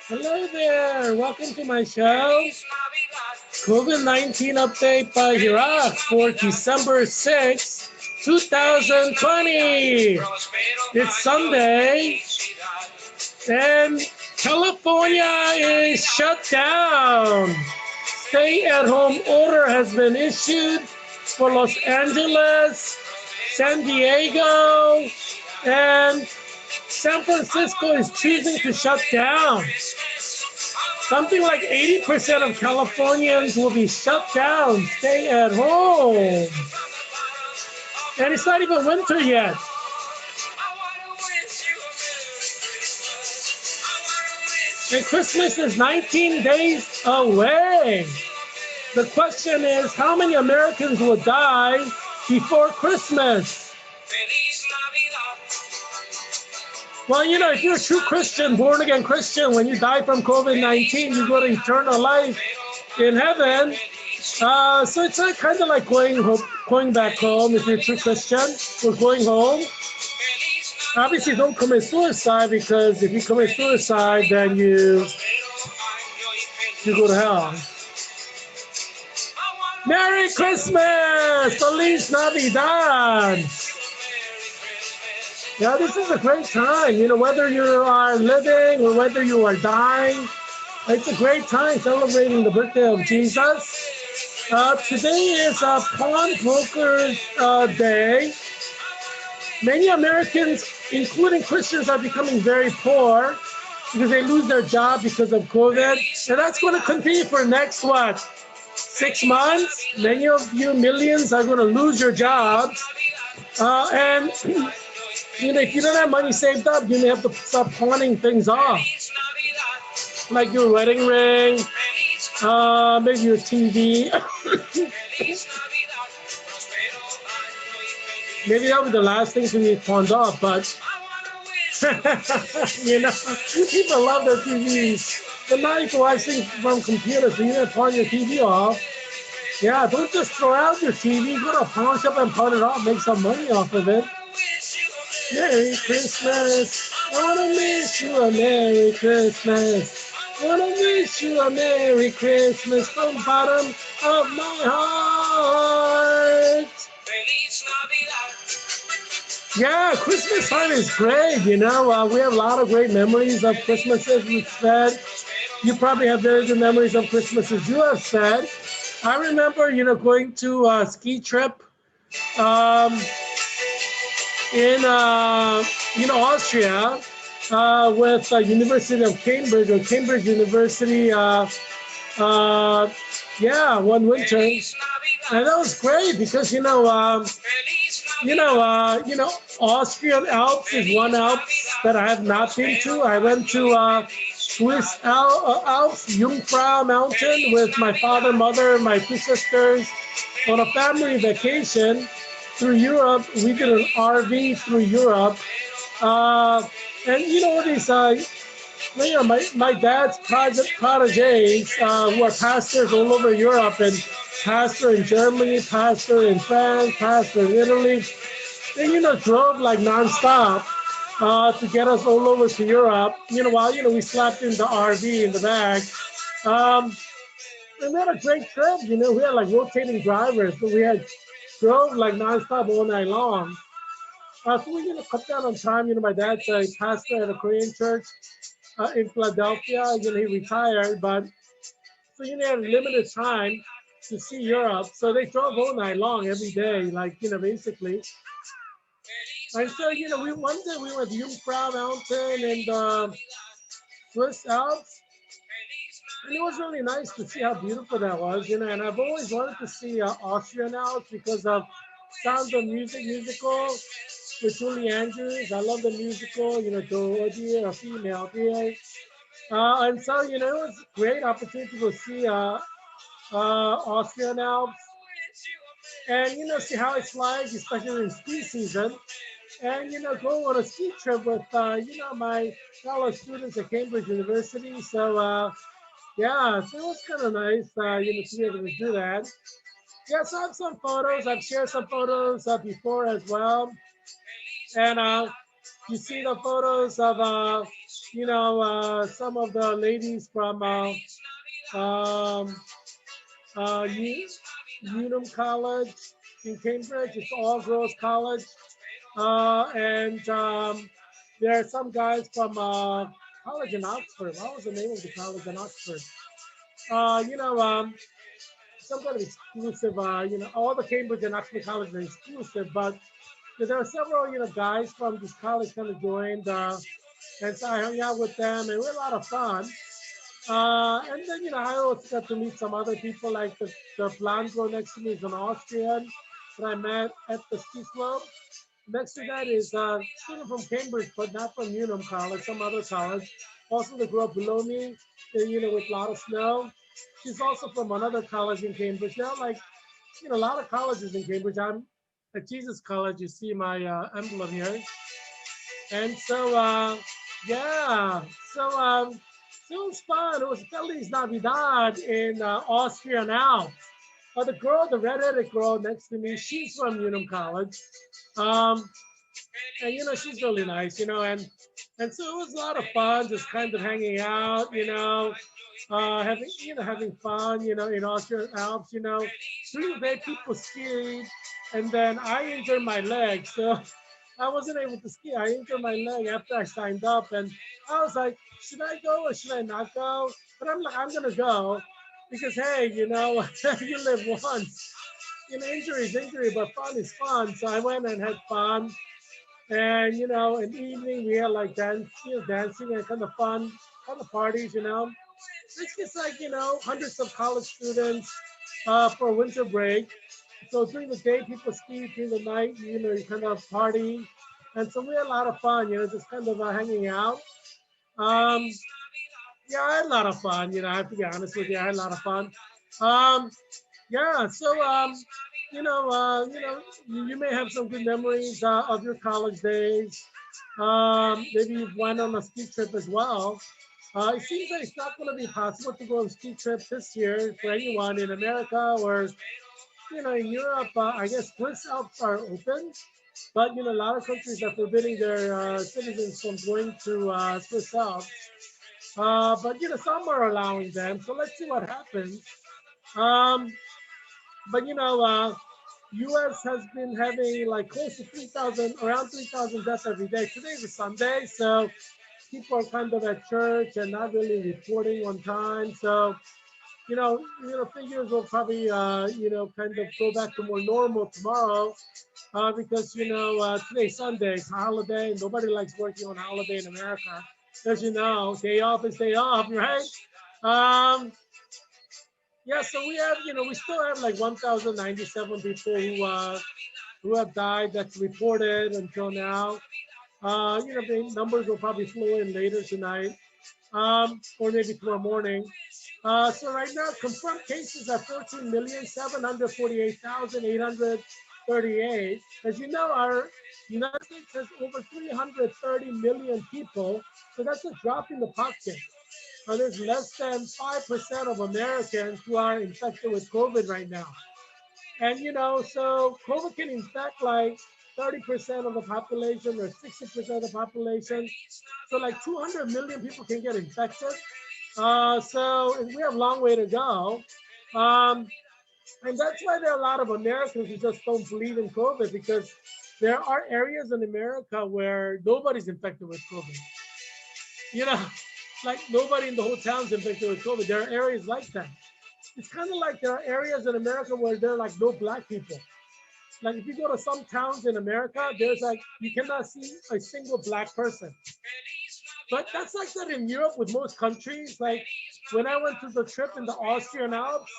Hello there, welcome to my show. COVID-19 update by Heerak for December 6th, 2020. It's Sunday, and California is shut down. Stay-at-home order has been issued for Los Angeles, San Diego, and San Francisco is choosing to shut down. Something like 80% of Californians will be shut down, stay at home. And it's not even winter yet. And Christmas is 19 days away. The question is, how many Americans will die before Christmas? Well, you know, if you're a true Christian, born again Christian, when you die from COVID-19, you go to eternal life in heaven. So it's kind of like going back home if you're a true Christian. We're going home. Obviously, don't commit suicide, because if you commit suicide, then you go to hell. Merry Christmas! Feliz Navidad! Yeah, this is a great time. You know, whether you are living or whether you are dying, it's a great time celebrating the birthday of Jesus. Today is Pawnbroker's Day. Many Americans, including Christians, are becoming very poor because they lose their job because of COVID. And that's going to continue for next, 6 months? Many of you, millions, are going to lose your jobs. And you know, if you don't have money saved up, you may have to start pawning things off, like your wedding ring, maybe your TV. Maybe that was the last thing to be pawned off, but you know, people love their TVs. But now you can watch things from computers, so you can pawn your TV off. Yeah, don't just throw out your TV. Go to a pawn shop and pawn it off. Make some money off of it. Merry Christmas. I want to wish you a Merry Christmas. I want to wish you a Merry Christmas from the bottom of my heart. Yeah, Christmas time is great. You know, we have a lot of great memories of Christmases we've spent. You probably have very good memories of Christmases you have spent. I remember, you know, going to a ski trip in Austria with University of Cambridge or Cambridge University. One winter, and that was great because Austrian Alps is one Alps that I have not been to. I went to Swiss Alps, Jungfrau Mountain with my father, mother, and my 2 sisters on a family vacation through Europe. We did an RV through Europe. And you know, these, my dad's proteges who are pastors all over Europe, and pastor in Germany, pastor in France, pastor in Italy. They, you know, drove like nonstop to get us all over to Europe. You know, while, you know, we slept in the RV in the back. And we had a great trip. You know, we had like rotating drivers, but we had drove like nonstop all night long. So we, you know, cut down on time. You know, my dad's a pastor at a Korean church in Philadelphia. You know, he retired, but so you know, he had limited time to see Europe. So they drove all night long every day, like, you know, basically. And so, you know, one day we went to Jungfrau Mountain and Swiss Alps. And it was really nice to see how beautiful that was, you know. And I've always wanted to see Austrian Alps because of Sound of Music musical with Julie Andrews. I love the musical, you know, Do Dear, a female dear. And so, you know, it was a great opportunity to go see Austrian Alps and, you know, see how it's like, especially in ski season. And, you know, go on a ski trip with, you know, my fellow students at Cambridge University. So, yeah, so it was kind of nice, you know, to be able to do that. Yes, I have some photos. I've shared some photos before as well. And you see the photos of some of the ladies from um, Unum College in Cambridge. It's all girls college. And there are some guys from college in Oxford. What was the name of the college in Oxford? Uh, you know, um, some kind of exclusive, all the Cambridge and Oxford colleges are exclusive, but there are several, guys from this college kind of joined, and so I hung out with them, and we had a lot of fun. And then, I also got to meet some other people, like the blonde girl next to me is an Austrian that I met at the ski slope. Next to that is a student from Cambridge, but not from Unum College, some other college. Also, the girl below me, with a lot of snow. She's also from another college in Cambridge. There are like, a lot of colleges in Cambridge. I'm at Jesus College. You see my emblem here. And so, yeah, so, so it was fun. It was Feliz Navidad in Austria now. The girl, the redheaded girl next to me, she's from Unum College. Um, and she's really nice, and so it was a lot of fun, just kind of hanging out, having fun, in Austrian Alps, during the day people skied, and then I injured my leg, so I wasn't able to ski. I injured my leg after I signed up, and I was like, should I go or should I not go? But I'm like, I'm gonna go because hey, you live once. Injury is injury, but fun is fun. So I went and had fun. And in the evening we had like dancing and kind of fun, kind of parties. It's just like hundreds of college students for winter break. So during the day people ski, during the night you kind of party, and so we had a lot of fun. Just kind of hanging out. Um, yeah, I had a lot of fun. I have to be honest with you, I had a lot of fun. Um, yeah, so you may have some good memories of your college days. Maybe you went on a ski trip as well. It seems that it's not going to be possible to go on a ski trip this year for anyone in America or in Europe. I guess Swiss Alps are open, but a lot of countries are forbidding their citizens from going to Swiss Alps. But some are allowing them. So let's see what happens. Um, but U.S. has been having like close to 3,000, around 3,000 deaths every day. Today is a Sunday, so people are kind of at church and not really reporting on time. So figures will probably kind of go back to more normal tomorrow because today's Sunday, it's a holiday. Nobody likes working on holiday in America. As you know, day off is day off, right? Um, yeah, so we still have like 1,097 people who have died that's reported until now. The numbers will probably flow in later tonight, or maybe tomorrow morning. So right now, confirmed cases are 14,748,838. As you know, our United States has over 330 million people, so that's a drop in the bucket. There's less than 5% of Americans who are infected with COVID right now. And so COVID can infect like 30% of the population or 60% of the population. So like 200 million people can get infected. So we have a long way to go. Um, and that's why there are a lot of Americans who just don't believe in COVID because there are areas in America where nobody's infected with COVID. You know, like nobody in the whole town's infected with COVID. There are areas like that. It's kind of like there are areas in America where there are like no black people. Like if you go to some towns in America, there's like, you cannot see a single black person. But that's like that in Europe with most countries. Like when I went to the trip in the Austrian Alps,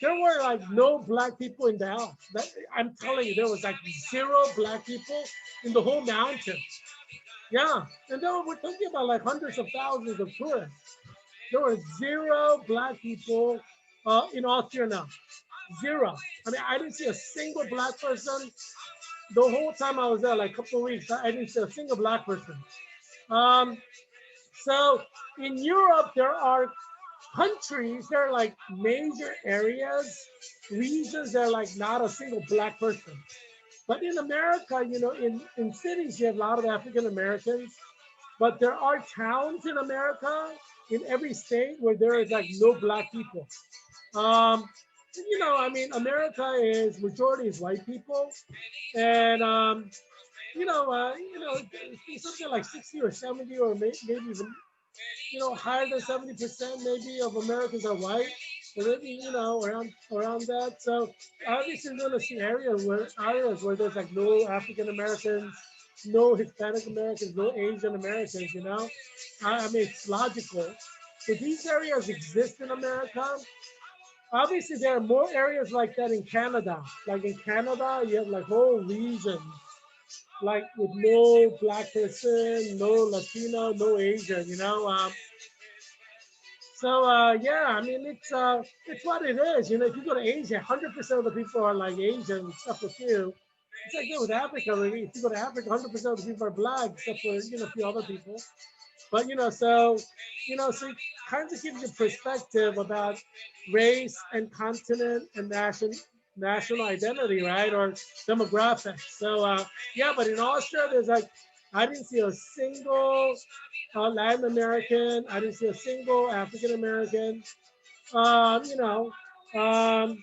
there were like no black people in the Alps. I'm telling you, there was like zero black people in the whole mountain. Yeah, and then we're talking about like hundreds of thousands of tourists. There were zero black people in Austria now. Zero. I mean, I didn't see a single black person the whole time I was there, like a couple of weeks. I didn't see a single black person. Um, so in Europe, there are countries, there are like major areas, regions that are like not a single black person. But in America, in cities, you have a lot of African Americans. but there are towns in America, in every state, where there is like no black people. Um, I mean, America is majority is white people, and it's something like 60 or 70 or maybe even higher than 70% maybe of Americans are white, or maybe around that. So obviously you're gonna see areas where there's like no African Americans, no Hispanic Americans, no Asian Americans. I mean it's logical. So these areas exist in America. Obviously, there are more areas like that in Canada. Like in Canada, you have like whole regions like with no black person, no Latino, no Asian. Yeah, I mean it's what it is. If you go to Asia, 100% of the people are like Asian, except for few. It's like that with Africa. Really. If you go to Africa, 100% of the people are black, except for a few other people. But so it kind of gives you perspective about race and continent and national identity, right? Or demographics. So yeah, but in Austria, there's like I didn't see a single Latin American. I didn't see a single African American. Um, you know, um,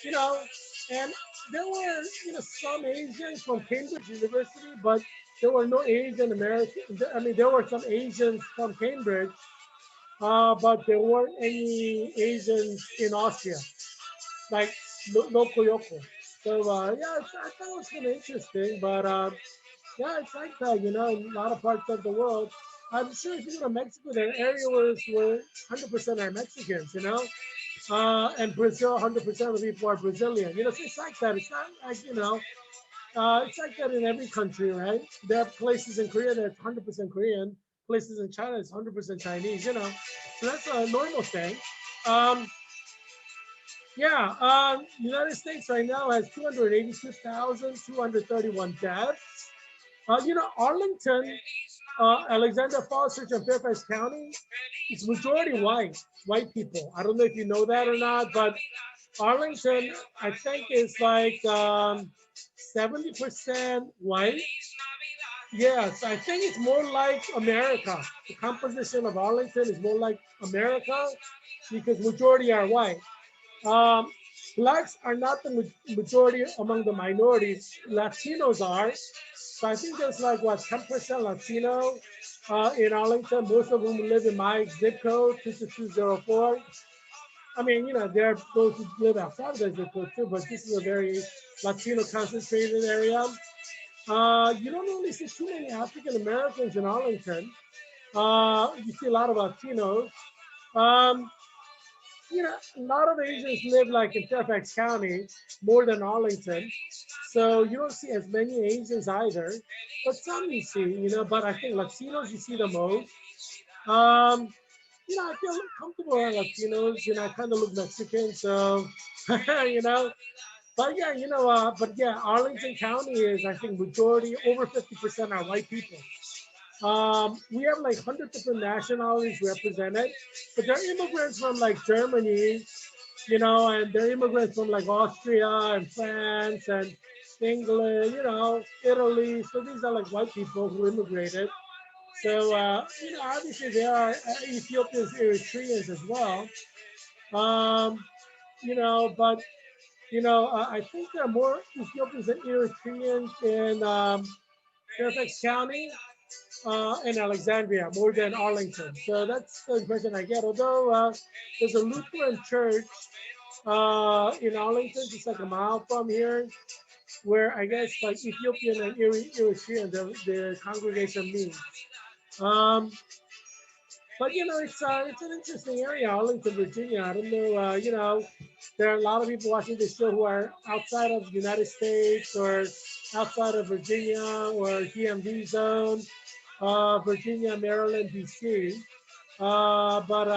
you know, and there were some Asians from Cambridge University, but there were no Asian American. I mean, there were some Asians from Cambridge, but there weren't any Asians in Austria, like no Koyoko. So yeah, I thought it was kind of interesting, but yeah, it's like that, in a lot of parts of the world. I'm sure if you go to Mexico, there are areas where 100% are Mexicans, and Brazil, 100% of the people are Brazilian. So it's like that. It's not like, it's like that in every country, right? There are places in Korea that's 100% Korean, places in China that's 100% Chinese. So that's a normal thing. Um, yeah, United States right now has 282,231 deaths. Arlington, Alexander Falls, Church, and Fairfax County, it's majority white people. I don't know if you know that or not, but Arlington, I think, is like 70% white. Yes, I think it's more like America. The composition of Arlington is more like America because majority are white. Um, Blacks are not the majority among the minorities. Latinos are. So I think there's like what 10% Latino in Arlington. Most of whom live in my zip code 22204. I mean, there are those who live outside of the zip code too, but this is a very Latino concentrated area. You don't really see too many African Americans in Arlington. You see a lot of Latinos. Um, a lot of Asians live like in Fairfax County more than Arlington. So you don't see as many Asians either, but some you see, but I think Latinos you see the most. Um, I feel comfortable around Latinos, I kind of look Mexican, so, you know, but yeah, Arlington County is, I think, majority, over 50% are white people. We have like 100 different nationalities represented, but they're immigrants from like Germany, and they're immigrants from like Austria and France and England, Italy. So these are like white people who immigrated. So, obviously there are Ethiopians, Eritreans as well. Um, but, I think there are more Ethiopians and Eritreans in Fairfax County in Alexandria more than Arlington. So that's the impression I get. Although there's a Lutheran church in Arlington, just like a mile from here, where I guess like Ethiopian and Eritrean, the congregation meets. Um, but it's an interesting area, Arlington, Virginia. I don't know, there are a lot of people watching this show who are outside of the United States or outside of Virginia or DMV zone, Virginia, Maryland, DC. But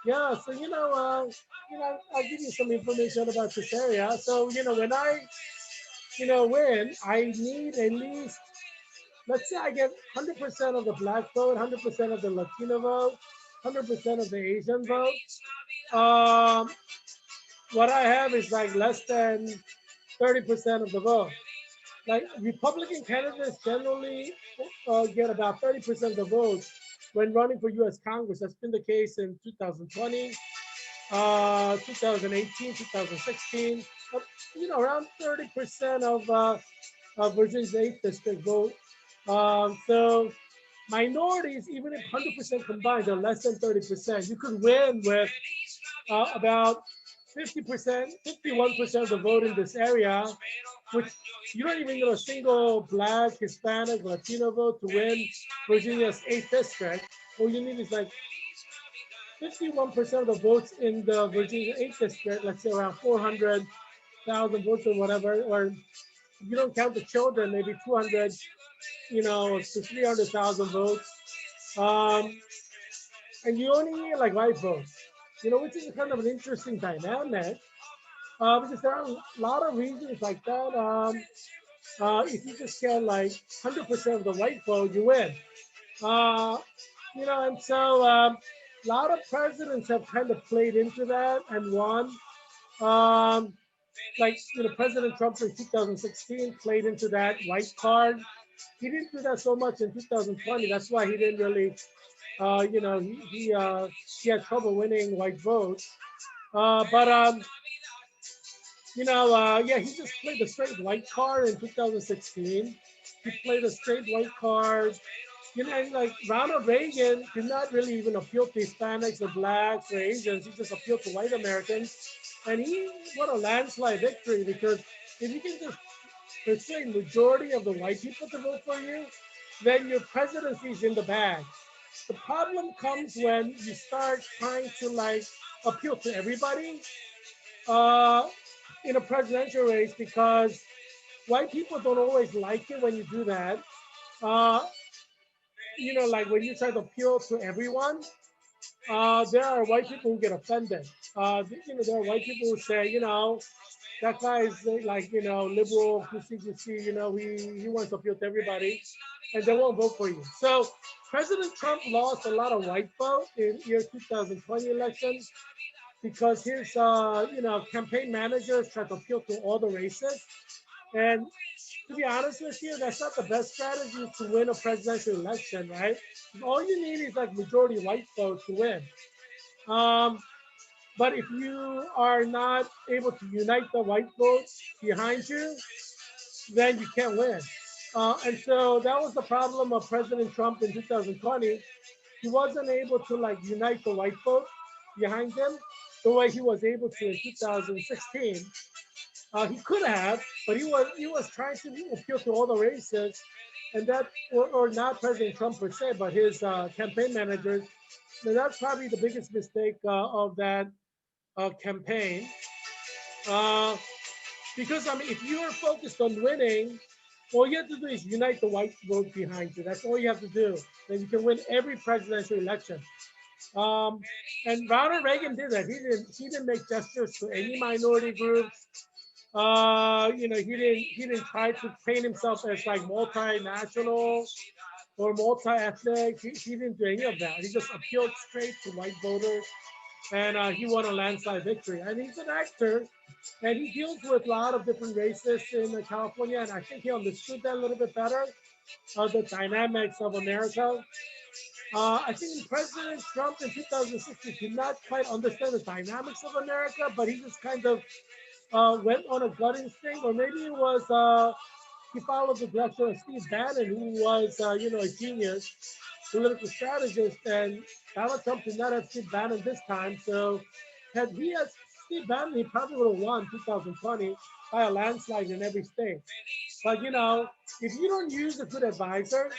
yeah, so I'll give you some information about this area. So when I win, I need at least, let's say I get 100% of the black vote, 100% of the Latino vote, 100% of the Asian vote. Um, what I have is like less than 30% of the vote. like Republican candidates generally get about 30% of the votes when running for U.S. Congress. That's been the case in 2020, 2018, 2016. Around 30% of Virginia's 8th district vote. So minorities, even if 100% combined, are less than 30%. You could win with about 50%, 51% of the vote in this area, which you don't even need a single Black, Hispanic, Latino vote to win Virginia's 8th district. All you need is like 51% of the votes in the Virginia 8th district, let's say around 400,000 votes or whatever, or if you don't count the children, maybe 200, to 300,000 votes. Um, and you only need like white votes, which is kind of an interesting dynamic because there are a lot of reasons like that. If you just get like 100% of the white vote, you win. Uh, and so a lot of presidents have kind of played into that and won. Um, like President Trump in 2016 played into that white card. He didn't do that so much in 2020. That's why he didn't really, he had trouble winning white votes. But yeah, he just played the straight white card in 2016. He played a straight white card. Like Ronald Reagan did not really even appeal to Hispanics or Blacks or Asians. He just appealed to white Americans. And he won a landslide victory because if you can just persuade majority of the white people to vote for you, then your presidency is in the bag. The problem comes when you start trying to like appeal to everybody uh, in a presidential race because white people don't always like it when you do that. Uh, like when you try to appeal to everyone, there are white people who get offended. There are white people who say, that guy is like, liberal, goosey, he wants to appeal to everybody, and they won't vote for you. So President Trump lost a lot of white vote in year 2020 elections because his, campaign managers tried to appeal to all the races. And to be honest with you, that's not the best strategy to win a presidential election, right? All you need is like majority white vote to win. Um, but if you are not able to unite the white votes behind you, then you can't win. And so that was the problem of President Trump in 2020. He wasn't able to like unite the white vote behind him the way he was able to in 2016. He could have, but he was trying to appeal to all the races, and that or not President Trump per se, but his campaign managers. Now that's probably the biggest mistake of that campaign, uh, because I mean, if you are focused on winning, all you have to do is unite the white vote behind you. That's all you have to do. Then you can win every presidential election. Um, and Ronald Reagan did that. He didn't make gestures to any minority groups. He didn't try to paint himself as like multinational or multi-ethnic. He didn't do any of that. He just appealed straight to white voters, and he won a landslide victory. And he's an actor, and he deals with a lot of different races in California, and I think he understood that a little bit better, the dynamics of America. I think President Trump in 2016 did not quite understand the dynamics of America, but he just kind of went on a gut instinct, or maybe it was he followed the direction of Steve Bannon, who was a genius political strategist, and Donald Trump did not have Steve Bannon this time. So had he had Steve Bannon, he probably would have won 2020 by a landslide in every state. But if you don't use a good advisor,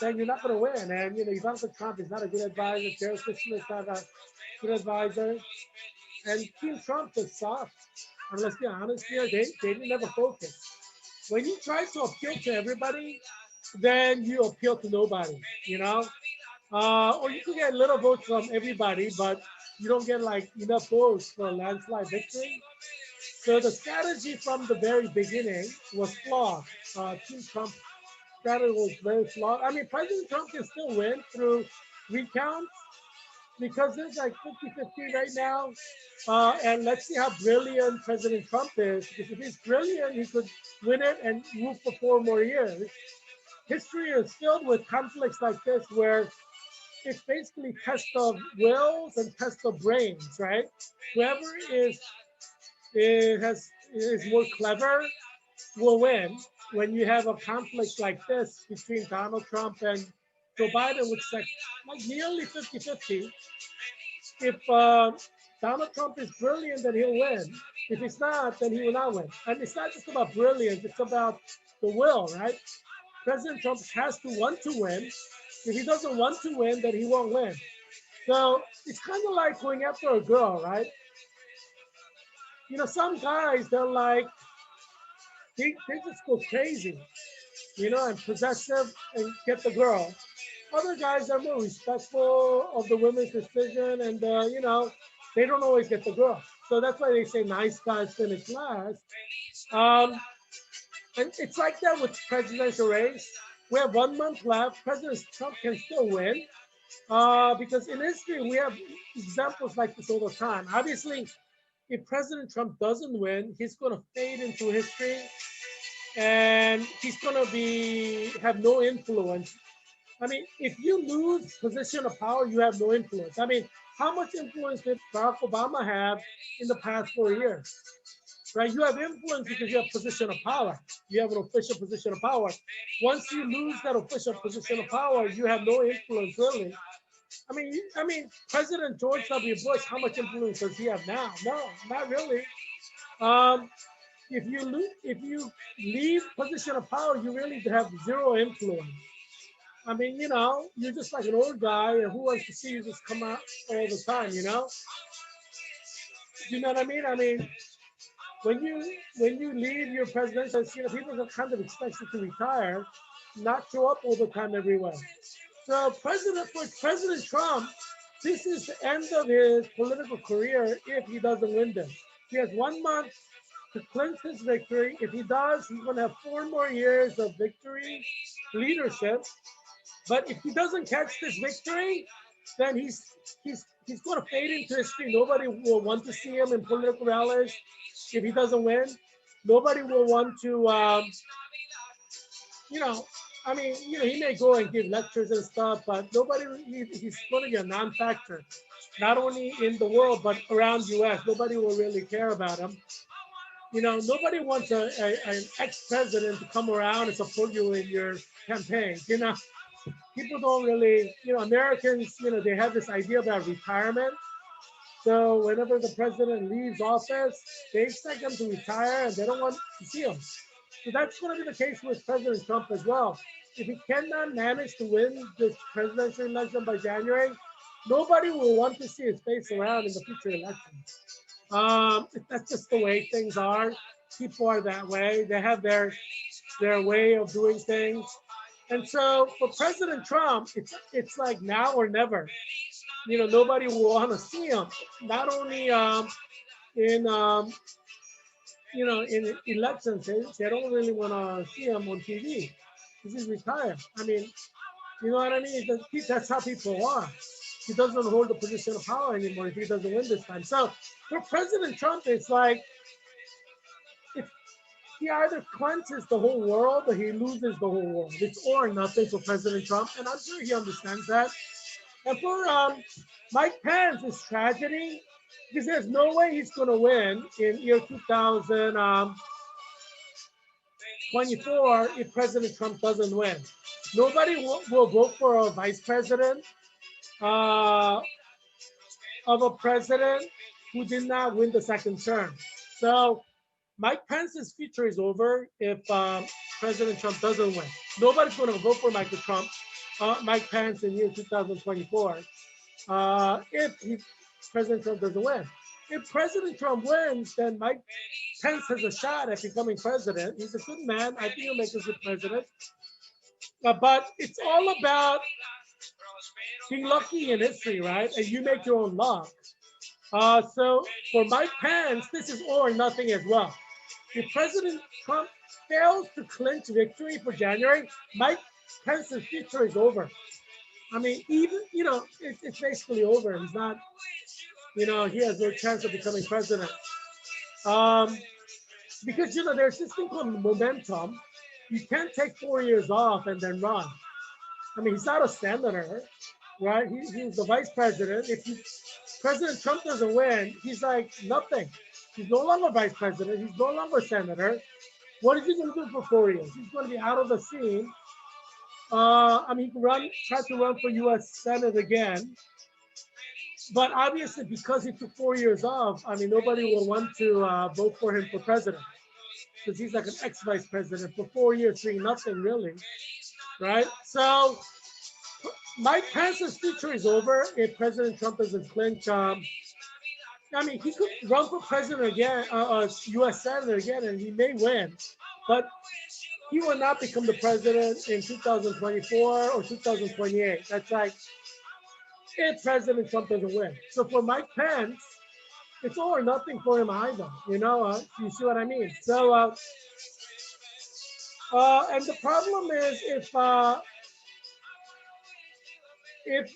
then you're not going to win. And Ivanka Trump is not a good advisor. Jared Kushner is not a good advisor. And Team Trump just sucked. And let's be honest here, they never focus. When you try to appeal to everybody, then you appeal to nobody. Or you can get little votes from everybody, but you don't get like enough votes for a landslide victory. So the strategy from the very beginning was flawed. Team Trump strategy was very flawed. I mean, President Trump can still win through recounts, because there's like 50-50 right now. And let's see how brilliant President Trump is. Because if he's brilliant, he could win it and rule for 4 more years. History is filled with conflicts like this where it's basically test of wills and test of brains, right? Whoever is more clever will win. When you have a conflict like this between Donald Trump and Joe Biden, which is like nearly 50-50, if Donald Trump is brilliant, then he'll win. If he's not, then he will not win. And it's not just about brilliance, it's about the will, right? President Trump has to want to win. If he doesn't want to win, then he won't win. So it's kind of like going after a girl, right? You know, some guys, they're like, they just go crazy, you know, and possessive and get the girl. Other guys are more respectful of the women's decision and, you know, they don't always get the girl. So that's why they say nice guys finish last. Um, and it's like that with presidential race. We have 1 month left. President Trump can still win because in history, we have examples like this all the time. Obviously, if President Trump doesn't win, he's going to fade into history and he's going to have no influence. I mean, if you lose position of power, you have no influence. I mean, how much influence did Barack Obama have in the past 4 years? Right? You have influence because you have position of power. You have an official position of power. Once you lose that official position of power, you have no influence really. President George W. Bush, how much influence does he have now? No, not really. Um, if you leave position of power, you really have zero influence. I mean, you know, you're just like an old guy, and who wants to see you just come out all the time, you know? You know what I mean? I mean, when you leave your presidential, you know, people are kind of expect you to retire, not show up all the time everywhere. So for President Trump, this is the end of his political career if he doesn't win this. He has 1 month to clinch his victory. If he does, he's going to have 4 more years of victory leadership. But if he doesn't catch this victory, then he's going to fade into history. Nobody will want to see him in political rallies if he doesn't win. Nobody will want to, you know, I mean, you know, he may go and give lectures and stuff, but he's going to be a non-factor, not only in the world, but around U.S. Nobody will really care about him. You know, nobody wants an ex-president to come around and support you in your campaign. You know, people don't really, you know, Americans, you know, they have this idea about retirement. So whenever the president leaves office, they expect him to retire and they don't want to see him. So that's going to be the case with President Trump as well. If he cannot manage to win this presidential election by January, nobody will want to see his face around in the future elections. That's just the way things are. People are that way. They have their way of doing things. And so for President Trump, it's like now or never. You know, nobody will want to see him. Not only in you know, in elections, they don't really want to see him on TV. He's retired. I mean, you know what I mean? That's how people are. He doesn't hold the position of power anymore if he doesn't win this time. So for President Trump, it's like if he either cleanses the whole world or he loses the whole world. It's all or nothing for President Trump, and I'm sure he understands that. And for Mike Pence, it's tragedy because there's no way he's going to win in year 2024 if President Trump doesn't win. Nobody will vote for a vice president of a president who did not win the second term. So Mike Pence's future is over if President Trump doesn't win. Nobody's going to vote for Mike Pence in year 2024 if President Trump doesn't win. If President Trump wins, then Mike Pence has a shot at becoming president. He's a good man. I think he'll make a good president. But it's all about being lucky in history, right? And you make your own luck. So for Mike Pence, this is all or nothing as well. If President Trump fails to clinch victory for January, Mike Pence's future is over. I mean, even, it's basically over. He's not, he has no chance of becoming president. Um, because, there's this thing called momentum. You can't take 4 years off and then run. I mean, he's not a senator, right? He's the vice president. President Trump doesn't win, he's like nothing. He's no longer vice president. He's no longer senator. What is he going to do for 4 years? He's going to be out of the scene. I mean, he can try to run for U.S. Senate again. But obviously, because he took 4 years off, I mean, nobody will want to vote for him for president because he's like an ex-vice president for 4 years doing nothing really, right? So Mike Pence's future is over if President Trump doesn't clinch. I mean, he could run for president again, U.S. senator again, and he may win, but he will not become the president in 2024 or 2028. That's like if President Trump doesn't win. So for Mike Pence, it's all or nothing for him either. You see what I mean? So, and the problem is if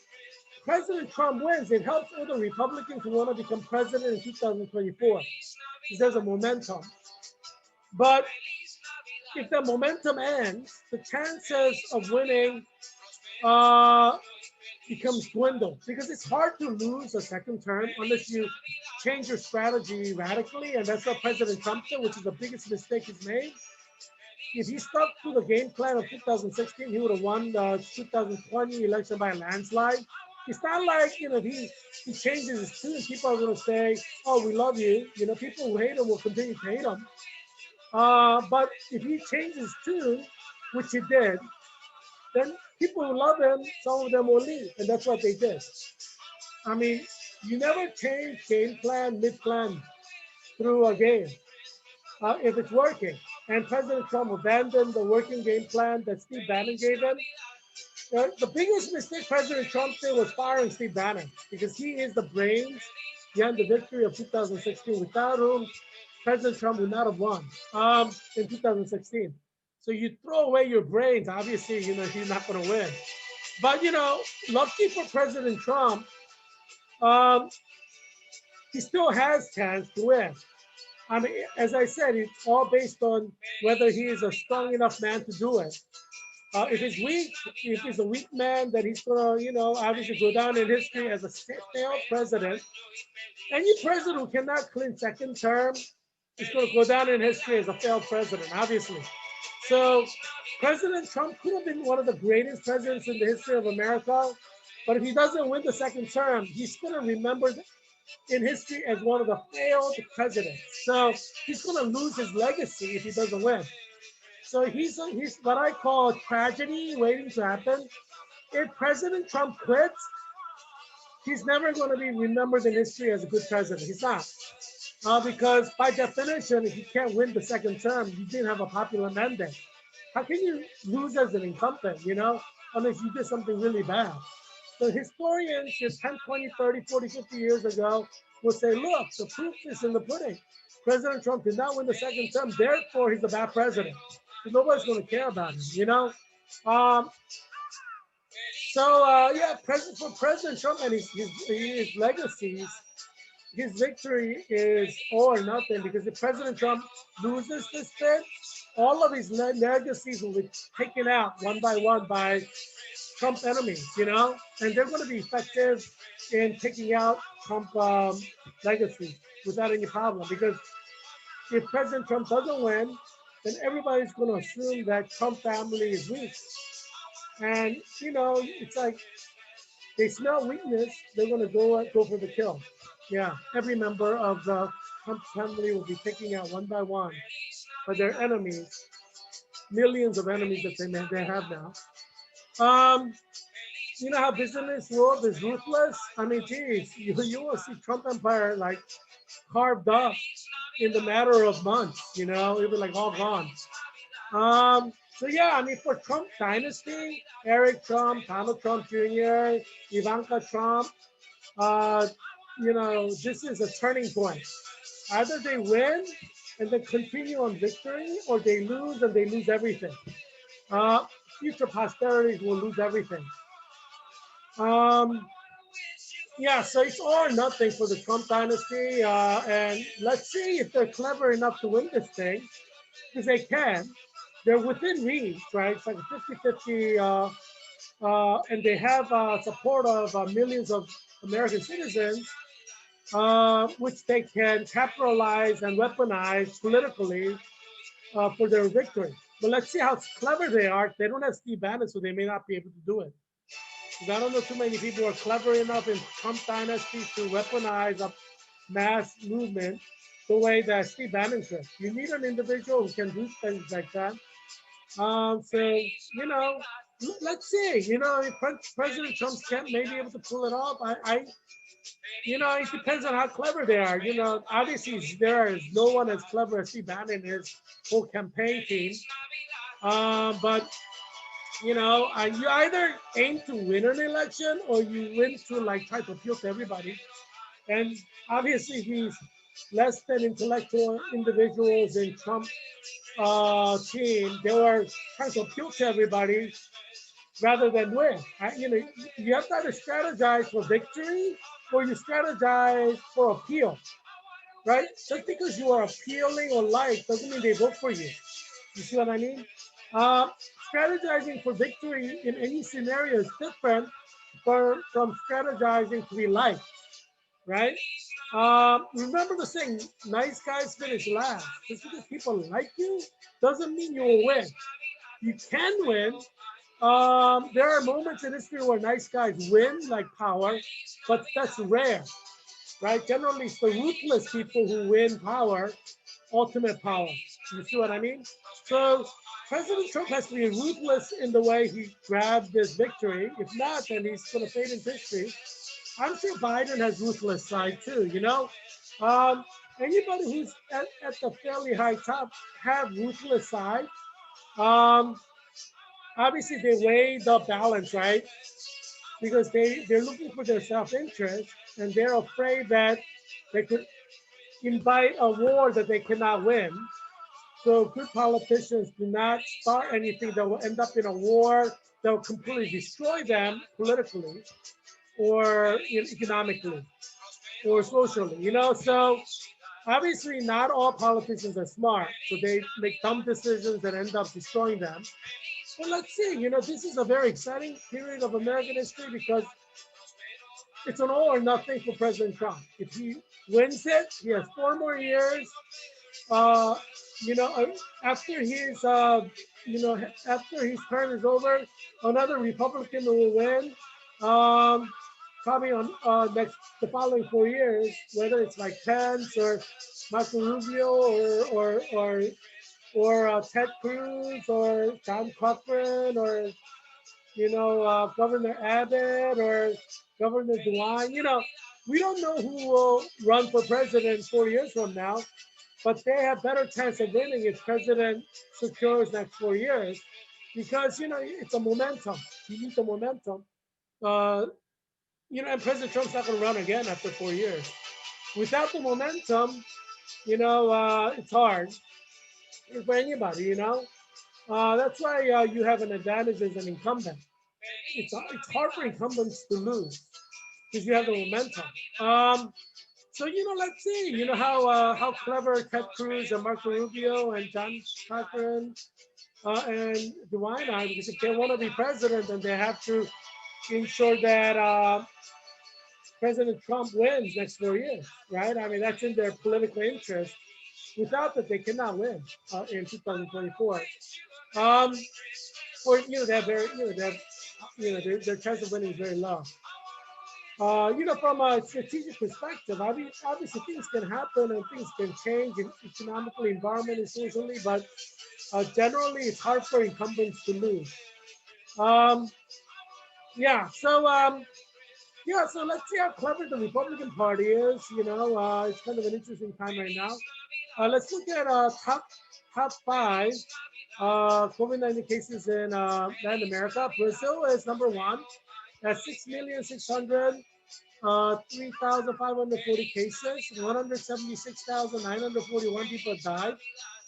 President Trump wins, it helps all the Republicans who want to become president in 2024 because there's a momentum. But if the momentum ends, the chances of winning becomes dwindled because it's hard to lose a second term unless you change your strategy radically, and that's what President Trump did, which is the biggest mistake he's made. If he stuck to the game plan of 2016, he would have won the 2020 election by a landslide. It's not like, he changes his tune. People are going to say, oh, we love you. People who hate him will continue to hate him. But if he changes his tune, which he did, then people who love him, some of them will leave. And that's what they did. I mean, you never change game plan, mid-plan through a game if it's working. And President Trump abandoned the working game plan that Steve Bannon gave him. The biggest mistake President Trump did was firing Steve Bannon because he is the brains behind the victory of 2016, without whom President Trump would not have won in 2016. So you throw away your brains, obviously, he's not going to win. But, lucky for President Trump, he still has chance to win. I mean, as I said, it's all based on whether he is a strong enough man to do it. If he's a weak man, then he's gonna, obviously go down in history as a failed president. Any president who cannot clinch second term is gonna go down in history as a failed president, obviously. So President Trump could have been one of the greatest presidents in the history of America, but if he doesn't win the second term, he's gonna remember in history as one of the failed presidents. So he's gonna lose his legacy if he doesn't win. So he's what I call a tragedy waiting to happen. If President Trump quits, he's never going to be remembered in history as a good president. He's not. Because by definition, if you can't win the second term, you didn't have a popular mandate. How can you lose as an incumbent, unless you did something really bad? So historians just 10, 20, 30, 40, 50 years ago will say, look, the proof is in the pudding. President Trump did not win the second term, therefore he's a bad president. Nobody's going to care about him, So, for President Trump and his legacies, his victory is all or nothing, because if President Trump loses this bid, all of his legacies will be taken out one by one by Trump enemies, and they're going to be effective in taking out Trump legacy without any problem, because if President Trump doesn't win, then everybody's going to assume that Trump family is weak. And, it's like they smell weakness, they're going to go for the kill. Yeah, every member of the Trump family will be taken out one by one by their enemies, millions of enemies that they have now. You know how business world is ruthless? I mean, geez, you will see Trump empire like carved up in the matter of months, it was like all gone. So yeah, I mean, for Trump dynasty, Eric Trump, Donald Trump Jr., Ivanka Trump, this is a turning point. Either they win and then continue on victory, or they lose and they lose everything. Future posterities will lose everything. Um, yeah, so it's all or nothing for the Trump dynasty. And let's see if they're clever enough to win this thing, because they can. They're within reach, right? It's like a 50-50, and they have support of millions of American citizens, which they can capitalize and weaponize politically for their victory. But let's see how clever they are. They don't have Steve Bannon, so they may not be able to do it. Because I don't know too many people who are clever enough in Trump dynasty to weaponize a mass movement the way that Steve Bannon could. You need an individual who can do things like that. So let's see. If President Trump can't maybe able to pull it off. It depends on how clever they are. Obviously there is no one as clever as Steve Bannon and his whole campaign team. But you either aim to win an election or you win to like try to appeal to everybody. And obviously these less than intellectual individuals in Trump team, they were trying to appeal to everybody rather than win. You have to either strategize for victory or you strategize for appeal, right? Just because you are appealing or liked doesn't mean they vote for you. You see what I mean? Uh, Strategizing for victory in any scenario is different from strategizing to be liked, right? Remember the saying, nice guys finish last. Just because people like you doesn't mean you will win. You can win. There are moments in history where nice guys win, like power, but that's rare, right? Generally, it's the ruthless people who win power, ultimate power. You see what I mean? So President Trump has to be ruthless in the way he grabbed this victory. If not, then he's going to fade into history. I'm sure Biden has ruthless side too. Anybody who's at the fairly high top have ruthless side. Um, Obviously, they weigh the balance, right? Because they're looking for their self-interest and they're afraid that they could invite a war that they cannot win. So good politicians do not start anything that will end up in a war that will completely destroy them politically or economically or socially. So obviously not all politicians are smart. So they make dumb decisions that end up destroying them. But let's see, this is a very exciting period of American history because it's an all or nothing for President Trump. If he wins it, he has 4 more years. Uh, after after his term is over, another Republican will win. Um, Probably on the following 4 years, whether it's like Pence or Marco Rubio or Ted Cruz or John Cochran or Governor Abbott or Governor DeWine. We don't know who will run for president 4 years from now, but they have better chance of winning if president secures next 4 years because it's a momentum. You need the momentum. Uh, and President Trump's not going to run again after 4 years. Without the momentum, it's hard for anybody. That's why you have an advantage as an incumbent. It's hard for incumbents to lose because you have the momentum. So let's see. How clever Ted Cruz and Marco Rubio and John Cochran and DeWine are, because if they want to be president, then they have to ensure that President Trump wins next 4 years, right? I mean, that's in their political interest. Without that, they cannot win in 2024. Um, or they have very, they have, their chance of winning is very low. From a strategic perspective, I mean, obviously things can happen and things can change economically, environmentally, socially, but generally it's hard for incumbents to lose. Um, yeah, so so let's see how clever the Republican Party is. It's kind of an interesting time right now. Let's look at top five COVID-19 cases in Latin America. Brazil is number one at 6,603,540 cases. 176,941 people died.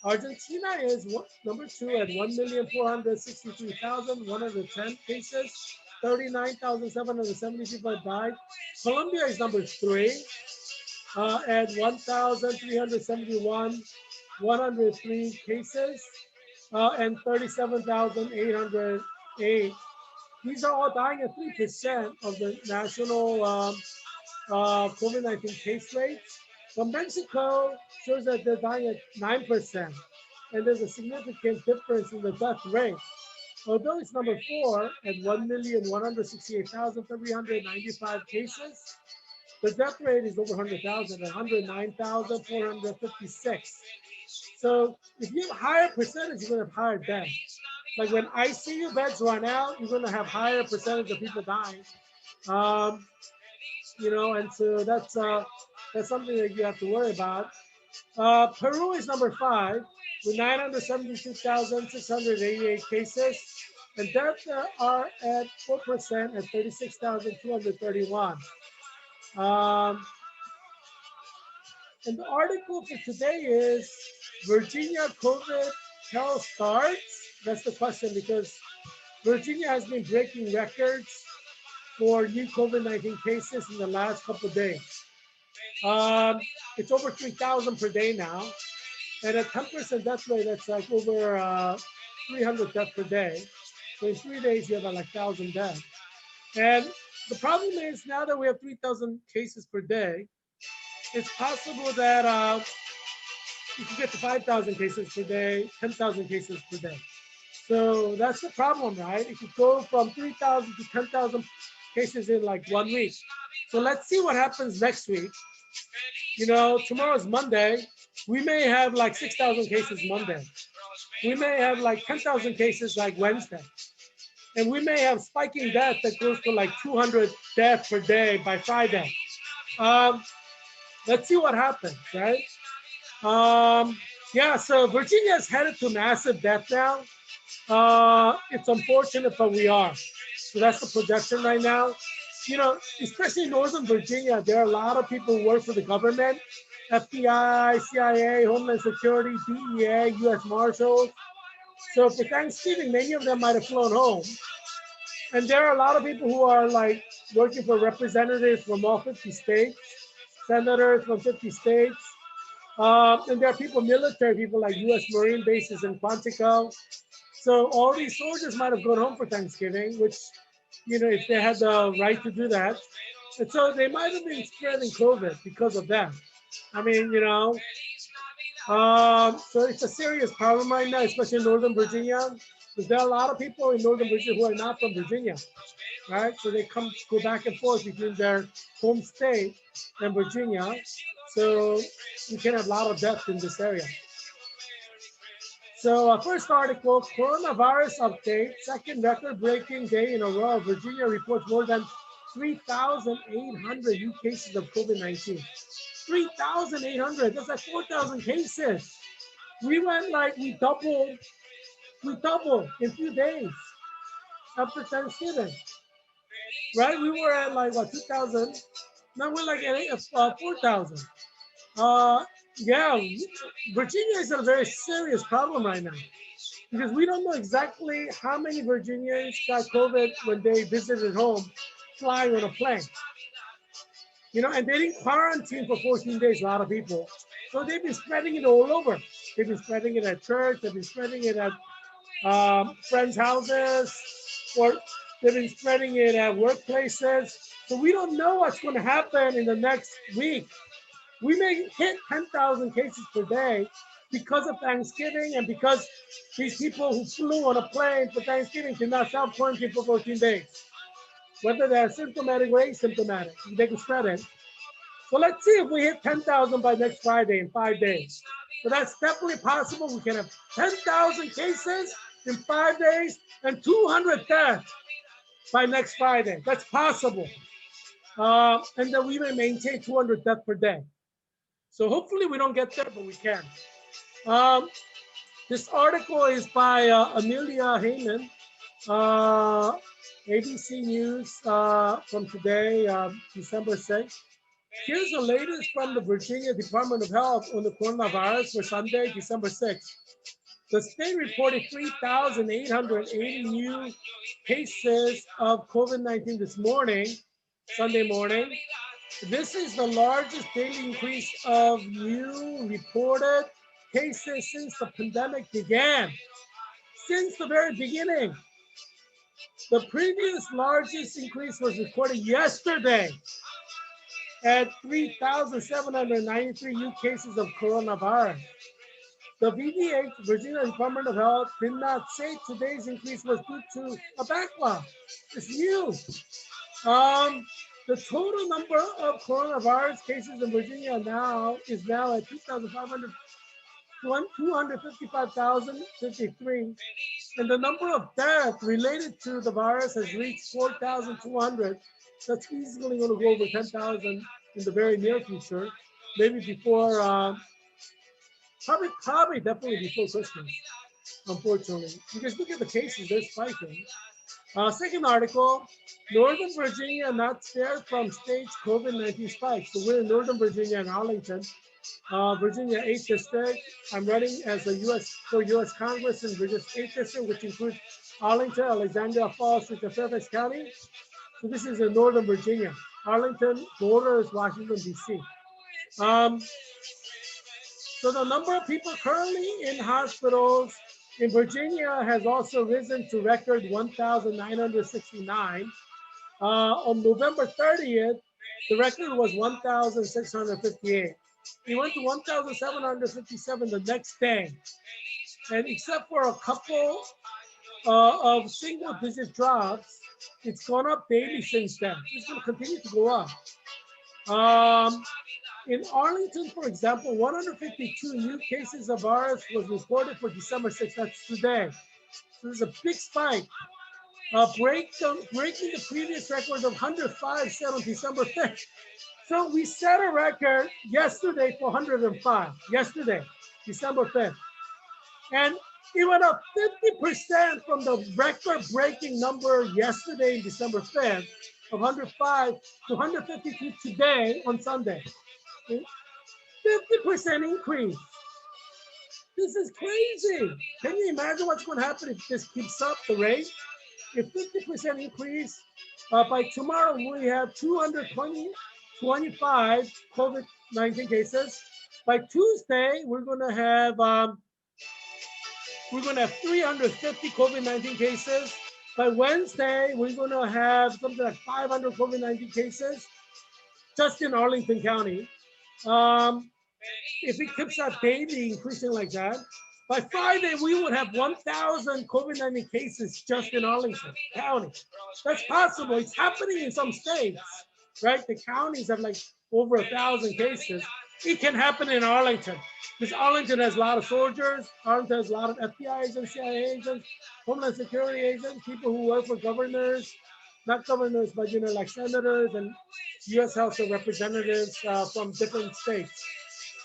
Argentina is number two at 1,463,110 cases. 39,770 people have died. Colombia is number 3 at 1,371, 103 cases, and 37,808. These are all dying at 3% of the national COVID-19 case rates. But Mexico shows that they're dying at 9%, and there's a significant difference in the death rate. Although it's number 4 at 1,168,395 cases, the death rate is over 100,000 at 109,456. So if you have a higher percentage, you're going to have higher deaths. Like when ICU beds run out, you're going to have higher percentage of people dying. And so that's something that you have to worry about. Peru is number 5 with 972,688 cases, and deaths are at 4% at 36,231. And the article for today is Virginia COVID health starts. That's the question, because Virginia has been breaking records for new COVID-19 cases in the last couple of days. It's over 3,000 per day now. And at 10% death rate, that's like over 300 deaths per day. So in 3 days, you have like 1,000 deaths. And the problem is now that we have 3,000 cases per day, it's possible that you can get to 5,000 cases per day, 10,000 cases per day. So that's the problem, right? It could go from 3,000 to 10,000 cases in like 1 week. So let's see what happens next week. Tomorrow's Monday. We may have like 6,000 cases Monday. We may have like 10,000 cases like Wednesday. And we may have spiking death that goes to like 200 deaths per day by Friday. Let's see what happens, right? So Virginia is headed to massive death now. It's unfortunate, but we are. So that's the projection right now. Especially in Northern Virginia, there are a lot of people who work for the government, FBI, CIA, Homeland Security, DEA, U.S. Marshals. So for Thanksgiving, many of them might have flown home. And there are a lot of people who are like working for representatives from all 50 states, senators from 50 states. And there are people, military people like U.S. Marine bases in Quantico. So all these soldiers might have gone home for Thanksgiving, which, if they had the right to do that. And so they might have been spreading COVID because of that. So it's a serious problem right now, especially in Northern Virginia, because there are a lot of people in Northern Virginia who are not from Virginia, right? So they go back and forth between their home state and Virginia. So you can have a lot of deaths in this area. So first article, coronavirus update, second record-breaking day in a row. Virginia reports more than 3,800 new cases of COVID-19. 3,800, that's like 4,000 cases. We doubled in a few days after Thanksgiving, right? We were at 2,000, now we're like at 4,000. Virginia is a very serious problem right now because we don't know exactly how many Virginians got COVID when they visited home flying on a plane. And they didn't quarantine for 14 days, a lot of people. So they've been spreading it all over. They've been spreading it at church, they've been spreading it at friends' houses, or they've been spreading it at workplaces. So we don't know what's going to happen in the next week. We may hit 10,000 cases per day because of Thanksgiving and because these people who flew on a plane for Thanksgiving cannot self-quarantine for 14 days. Whether they're symptomatic or asymptomatic, they can spread it. So let's see if we hit 10,000 by next Friday in 5 days. So that's definitely possible. We can have 10,000 cases in 5 days and 200 deaths by next Friday. That's possible. And then we may maintain 200 deaths per day. So hopefully we don't get there, but we can. This article is by Amelia Heyman, ABC News from today, December 6th. Here's the latest from the Virginia Department of Health on the coronavirus for Sunday, December 6th. The state reported 3,880 new cases of COVID-19 this morning, Sunday morning. This is the largest daily increase of new reported cases since the pandemic began. Since the very beginning, the previous largest increase was recorded yesterday at 3,793 new cases of coronavirus. The VDH, Virginia Department of Health, did not say today's increase was due to a backlog. It's new. The total number of coronavirus cases in Virginia now is at 255,053, and the number of deaths related to the virus has reached 4,200. That's easily going to go over 10,000 in the very near future, maybe before, probably definitely before Christmas, unfortunately. Because look at the cases, they're spiking. Second article, Northern Virginia not spared from state's COVID-19 spike. So we're in Northern Virginia and Arlington. Virginia 8th District. I'm running as a U.S. Congress in Virginia's 8th District, which includes Arlington, Alexandria Falls, and Fairfax County. So this is in Northern Virginia. Arlington borders Washington, D.C. So the number of people currently in hospitals in Virginia has also risen to record 1,969. On November 30th, the record was 1,658. It went to 1,757 the next day. And except for a couple of single-digit drops, it's gone up daily since then. It's going to continue to go up. In Arlington, for example, 152 new cases of virus was reported for December 6th. That's today. So there's a big spike, breaking the previous record of 105 set on December 5th. So we set a record yesterday for 105. Yesterday, December 5th. And it went up 50% from the record-breaking number yesterday, December 5th, of 105 to 152 today on Sunday. 50% increase. This is crazy. Can you imagine what's going to happen if this keeps up the rate? If 50% increase, by tomorrow we have 225 COVID-19 cases. By Tuesday, we're going to have 350 COVID-19 cases. By Wednesday, we're going to have something like 500 COVID-19 cases just in Arlington County. If it keeps up daily increasing like that, by Friday, we would have 1,000 COVID-19 cases just in Arlington County. That's possible. It's happening in some states, right? The counties have like over 1,000 cases. It can happen in Arlington because Arlington has a lot of soldiers. Arlington has a lot of FBI agents, CIA agents, Homeland Security agents, people who work for governors, not governors, but like senators and U.S. House of Representatives from different states.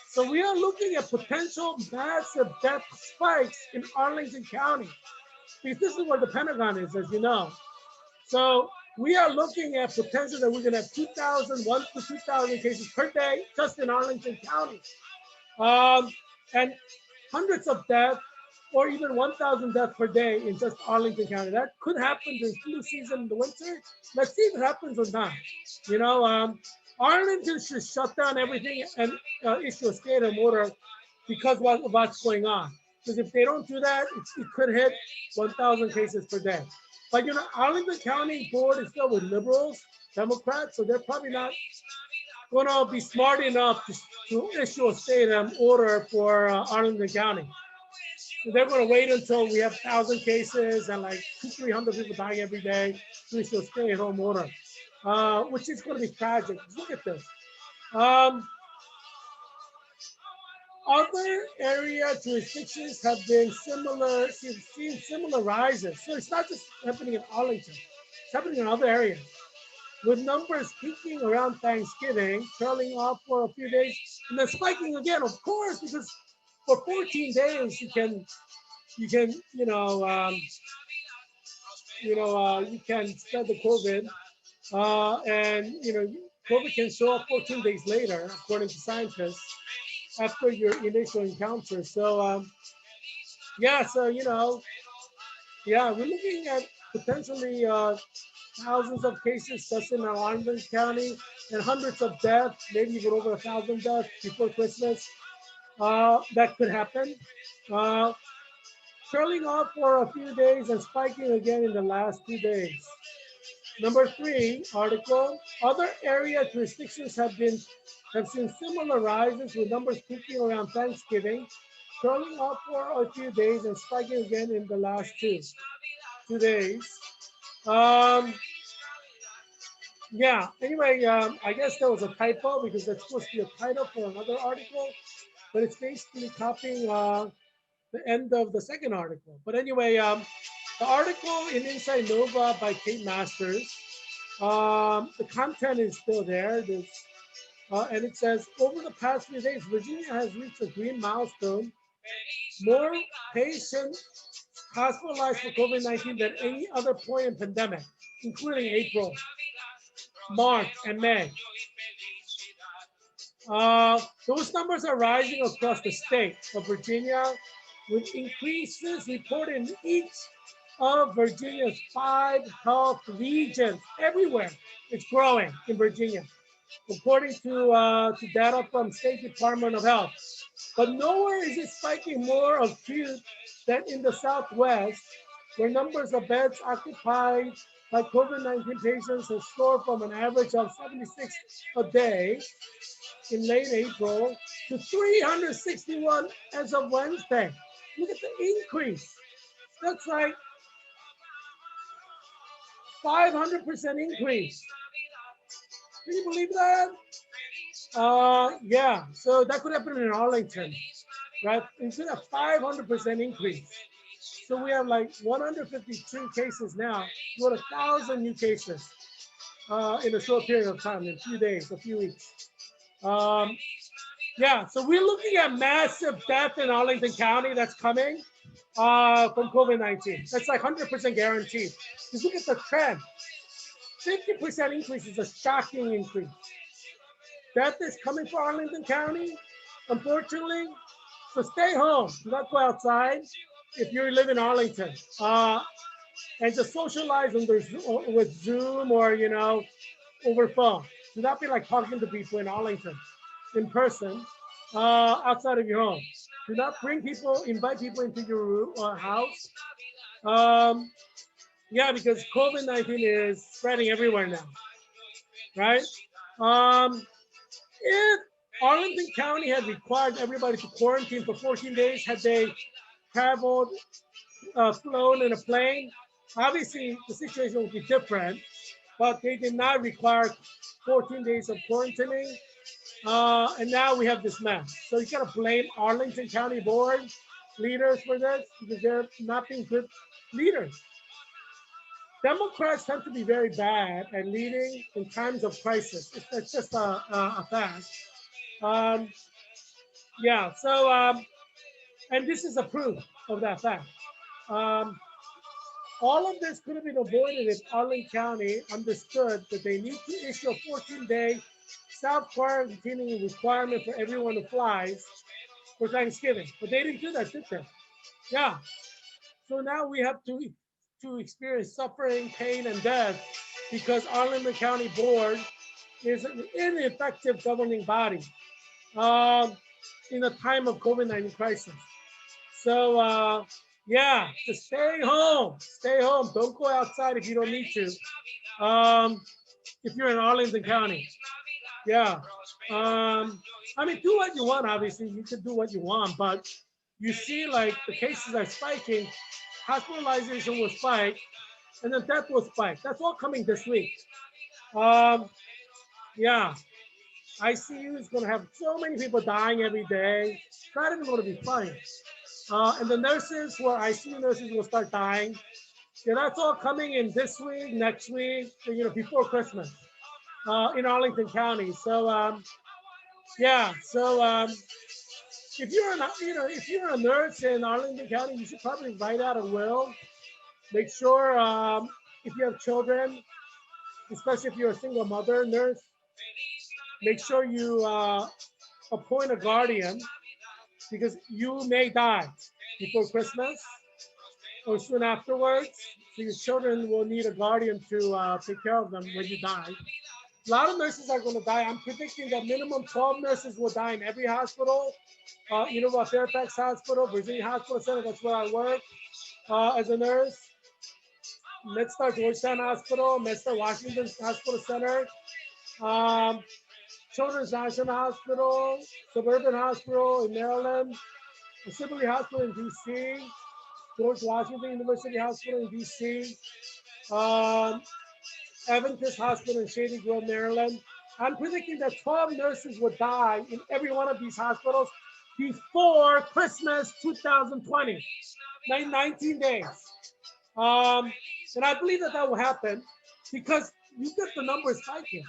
So we are looking at potential massive death spikes in Arlington County because this is where the Pentagon is, as you know. So we are looking at potential that we're going to have 1 to 2,000 cases per day just in Arlington County, and hundreds of deaths, or even 1,000 deaths per day in just Arlington County. That could happen during flu season in the winter. Let's see if it happens or not. Arlington should shut down everything and issue a stay-at-home order because of what's going on. Because if they don't do that, it could hit 1,000 cases per day. But Arlington County Board is filled with liberals, Democrats, so they're probably not going to be smart enough to issue a stay-at-home order for Arlington County. So they're going to wait until we have 1,000 cases and like 200-300 people dying every day to issue a stay-at-home order, which is going to be tragic. Look at this. Other area jurisdictions have been seen similar rises. So it's not just happening in Arlington, it's happening in other areas. With numbers peaking around Thanksgiving, trailing off for a few days, and then spiking again, of course, because for 14 days you can spread the COVID, and COVID can show up 14 days later, according to scientists, after your initial encounter. So yeah, so yeah, we're looking at potentially thousands of cases just in Arlington County and hundreds of deaths, maybe even over 1,000 deaths before Christmas. That could happen. Uh, Trailing off for a few days and spiking again in the last 2 days. Number three article: other area jurisdictions have seen similar rises with numbers peaking around Thanksgiving, trailing off for a few days and spiking again in the last 2 days. Um, yeah. Anyway, I guess there was a typo because that's supposed to be a title for another article, but it's basically copying the end of the second article. But anyway, the article in Inside Nova by Kate Masters. The content is still there. And it says, over the past few days, Virginia has reached a green milestone. More patients hospitalized for COVID-19 than any other point in pandemic, including April, March, and May. Those numbers are rising across the state of Virginia, with increases reported in each of Virginia's 5 health regions. Everywhere it's growing in Virginia, according to data from State Department of Health. But nowhere is it spiking more acute than in the Southwest, where numbers of beds occupied by COVID-19 patients has soared from an average of 76 a day in late April to 361 as of Wednesday. Look at the increase. That's like 500% increase. Can you believe that? Yeah, so that could happen in Arlington, right? It's a 500% increase. So we have like 152 cases now, with 1,000 new cases in a short period of time, in a few days, a few weeks. Yeah, so we're looking at massive death in Arlington County that's coming from COVID-19. That's like 100% guaranteed. Just look at the trend. 50% increase is a shocking increase. Death is coming for Arlington County, unfortunately. So stay home. Do not go outside if you live in Arlington. And just socialize with Zoom or, over phone. Do not be like talking to people in Arlington in person outside of your home. Do not invite people into your house. Yeah, because COVID-19 is spreading everywhere now, right? If Arlington County had required everybody to quarantine for 14 days, had they traveled, flown in a plane, obviously the situation would be different, but they did not require 14 days of quarantining. And now we have this mess. So you gotta blame Arlington County Board leaders for this because they're not being good leaders. Democrats tend to be very bad at leading in times of crisis. It's just a fact. Um, yeah, so, and this is a proof of that fact. Um, all of this could have been avoided if Arlington County understood that they need to issue a 14-day self-quarantining requirement for everyone who flies for Thanksgiving. But they didn't do that, did they? Yeah. So now we have to experience suffering, pain, and death because Arlington County Board is an ineffective governing body in a time of COVID-19 crisis. So yeah, just stay home. Stay home. Don't go outside if you don't need to. If you're in Arlington County. Yeah. I mean, do what you want, obviously. You can do what you want, but you see like the cases are spiking, hospitalization will spike, and then death will spike. That's all coming this week. Yeah. ICU is going to have so many people dying every day. It's not even going to be fun. And the nurses who are ICU nurses will start dying. Yeah, that's all coming in this week, next week, before Christmas in Arlington County. So yeah, so if you're a nurse in Arlington County, you should probably write out a will. Make sure if you have children, especially if you're a single mother nurse, make sure you appoint a guardian because you may die. before Christmas or soon afterwards. So your children will need a guardian to take care of them when you die. A lot of nurses are going to die. I'm predicting that minimum 12 nurses will die in every hospital. You know about Fairfax Hospital, Virginia Hospital Center, that's where I work as a nurse. MedStar Georgetown Hospital, MedStar Washington Hospital Center, um, Children's National Hospital, Suburban Hospital in Maryland, Sibley Hospital in DC, George Washington University Hospital in DC, um, Adventist Hospital in Shady Grove, Maryland. I'm predicting that 12 nurses would die in every one of these hospitals before Christmas 2020, 19 days. And I believe that will happen because you get the numbers spiking.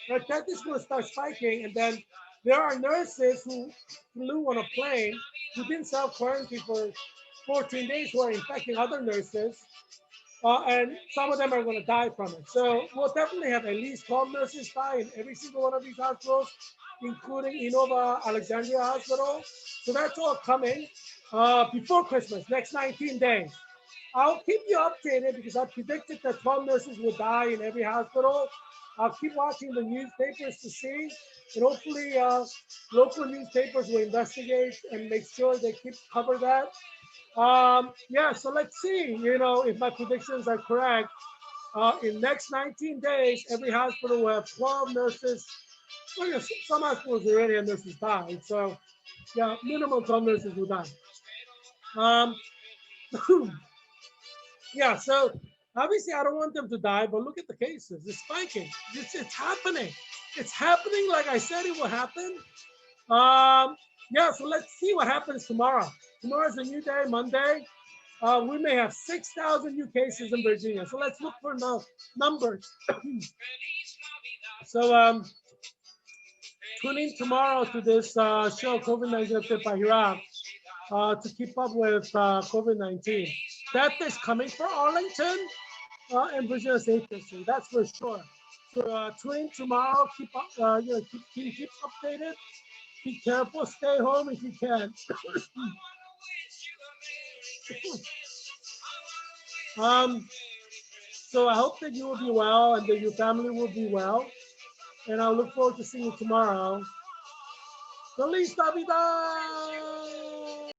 Right, that is going to start spiking, and then there are nurses who flew on a plane who didn't self-quarantine for 14 days who are infecting other nurses, and some of them are going to die from it. So we'll definitely have at least 12 nurses die in every single one of these hospitals, including Innova Alexandria Hospital. So that's all coming before Christmas, next 19 days. I'll keep you updated because I predicted that 12 nurses will die in every hospital. I'll keep watching the newspapers to see, and hopefully local newspapers will investigate and make sure they keep cover that. Yeah, so let's see, if my predictions are correct. In next 19 days, every hospital will have 12 nurses. Well, yeah, some hospitals already have nurses die. So, yeah, minimum 12 nurses will die. Um, yeah, so obviously I don't want them to die, but look at the cases. It's spiking. It's happening. It's happening like I said it will happen. Yeah, so let's see what happens tomorrow. Tomorrow's a new day, Monday. We may have 6,000 new cases in Virginia. So let's look for numbers. So tune in tomorrow to this show, COVID-19 Update by Heerak, to keep up with COVID-19. Death is coming for Arlington and Virginia's agency, that's for sure. So tune in tomorrow, keep up, keep updated. Be careful, stay home if you can. So I hope that you will be well and that your family will be well. And I look forward to seeing you tomorrow. Feliz Navidad!